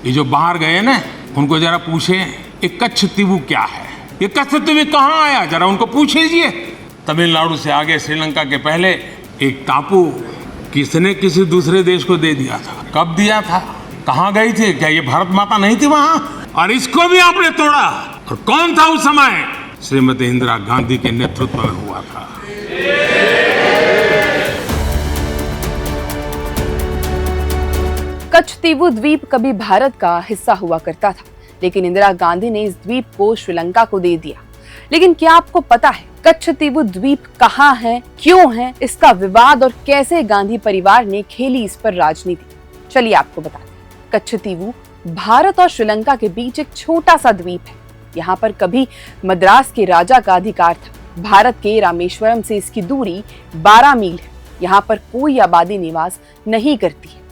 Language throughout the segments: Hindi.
ये जो बाहर गए ना, उनको जरा पूछे ये कच्छतीवु क्या है, ये कच्छतीवु कहाँ आया, जरा उनको पूछ लीजिए। तमिलनाडु से आगे श्रीलंका के पहले एक टापू किसने किसी दूसरे देश को दे दिया था, कब दिया था, कहाँ गई थी, क्या ये भारत माता नहीं थी वहां? और इसको भी आपने तोड़ा। और कौन था उस समय? श्रीमती इंदिरा गांधी के नेतृत्व में हुआ था। कच्छतीवु द्वीप कभी भारत का हिस्सा हुआ करता था, लेकिन इंदिरा गांधी ने इस द्वीप को श्रीलंका को दे दिया। लेकिन क्या आपको पता है कच्छतीवु द्वीप कहाँ है, क्यों है, इसका विवाद और कैसे गांधी परिवार ने खेली इस पर राजनीति? चलिए आपको बताते हैं। कच्छतीवु भारत और श्रीलंका के बीच एक छोटा सा द्वीप है। यहाँ पर कभी मद्रास के राजा का अधिकार था। भारत के रामेश्वरम से इसकी दूरी 12 मील है। यहाँ पर कोई आबादी निवास नहीं करती है,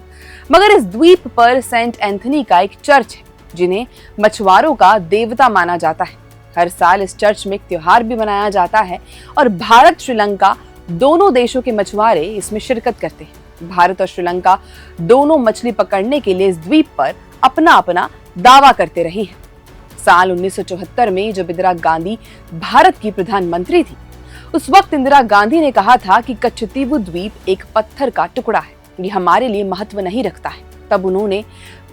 मगर इस द्वीप पर सेंट एंथनी का एक चर्च है, जिन्हें मछुआरों का देवता माना जाता है। हर साल इस चर्च में एक त्योहार भी मनाया जाता है और भारत श्रीलंका दोनों देशों के मछुआरे इसमें शिरकत करते हैं। भारत और श्रीलंका दोनों मछली पकड़ने के लिए इस द्वीप पर अपना अपना दावा करते रहे हैं। साल 1974 में जब इंदिरा गांधी भारत की प्रधानमंत्री थी, उस वक्त इंदिरा गांधी ने कहा था कि कच्छतीवु द्वीप एक पत्थर का टुकड़ा है, ये हमारे लिए महत्व नहीं रखता है। तब उन्होंने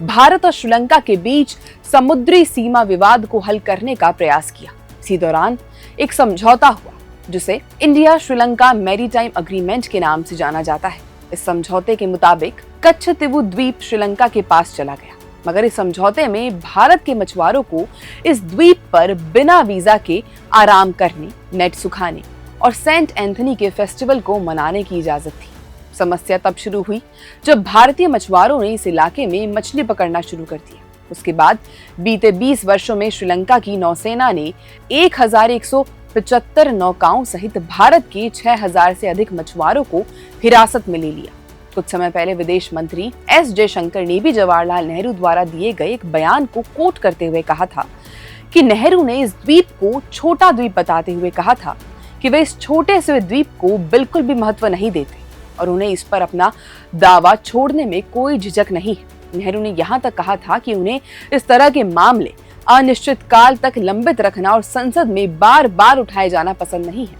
भारत और श्रीलंका के बीच समुद्री सीमा विवाद को हल करने का प्रयास किया। इसी दौरान एक समझौता हुआ, जिसे इंडिया श्रीलंका मैरीटाइम अग्रीमेंट के नाम से जाना जाता है। इस समझौते के मुताबिक कच्छतीवु द्वीप श्रीलंका के पास चला गया, मगर इस समझौते में भारत के मछुआरों को इस द्वीप पर बिना वीजा के आराम करने, नेट सुखाने और सेंट एंथनी के फेस्टिवल को मनाने की इजाजत थी। समस्या तब शुरू हुई जब भारतीय मछुआरों ने इस इलाके में मछली पकड़ना शुरू कर दिया। उसके बाद बीते 20 वर्षों में श्रीलंका की नौसेना ने 1175 नौकाओं सहित भारत के 6000 से अधिक मछुआरों को हिरासत में ले लिया। कुछ समय पहले विदेश मंत्री एस जयशंकर ने भी जवाहरलाल नेहरू द्वारा दिए गए एक बयान को कोट करते हुए कहा था कि नेहरू ने इस द्वीप को छोटा द्वीप बताते हुए कहा था कि वे इस छोटे से द्वीप को बिल्कुल भी महत्व नहीं देते और उन्हें इस पर अपना दावा छोड़ने में कोई झिझक नहीं है। नेहरू ने यहाँ तक कहा था कि उन्हें इस तरह के मामले अनिश्चित काल तक लंबित रखना और संसद में बार बार उठाए जाना पसंद नहीं है।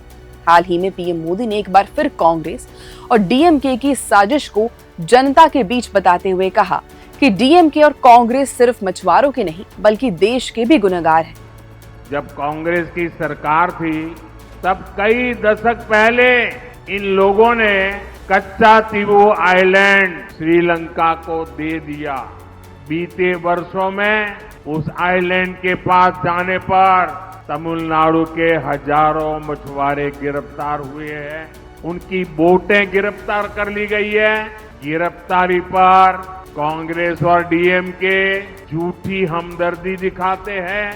हाल ही में पीएम मोदी ने एक बार फिर कांग्रेस और डीएमके की साजिश को जनता के बीच बताते हुए कहा कि डीएमके और कांग्रेस सिर्फ मछुआरों के नहीं बल्कि देश के भी गुनहगार हैं। जब कांग्रेस की सरकार थी तब कई दशक पहले इन लोगों ने कच्छतीवु आइलैंड श्रीलंका को दे दिया। बीते वर्षों में उस आइलैंड के पास जाने पर तमिलनाडु के हजारों मछुआरे गिरफ्तार हुए हैं, उनकी बोटें गिरफ्तार कर ली गई है। गिरफ्तारी पर कांग्रेस और डीएमके झूठी हमदर्दी दिखाते हैं,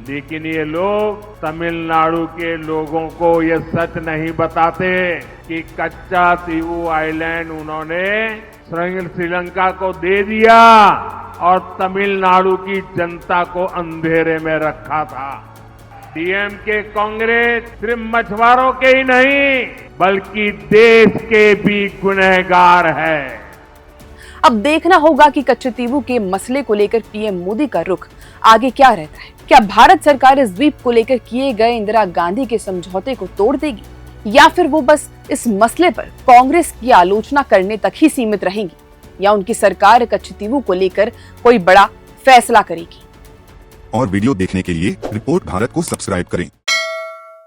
लेकिन ये लोग तमिलनाडु के लोगों को ये सच नहीं बताते कि कच्छतीवु आइलैंड उन्होंने श्रीलंका को दे दिया और तमिलनाडु की जनता को अंधेरे में रखा था। डीएमके कांग्रेस सिर्फ मछुआरों के ही नहीं बल्कि देश के भी गुनहगार है। अब देखना होगा कि कच्छतीवु के मसले को लेकर पीएम मोदी का रुख आगे क्या रहता है। क्या भारत सरकार इस द्वीप को लेकर किए गए इंदिरा गांधी के समझौते को तोड़ देगी, या फिर वो बस इस मसले पर कांग्रेस की आलोचना करने तक ही सीमित रहेंगी, या उनकी सरकार कच्छतीवु को लेकर कोई बड़ा फैसला करेगी। और वीडियो देखने के लिए रिपोर्ट भारत को सब्सक्राइब करें।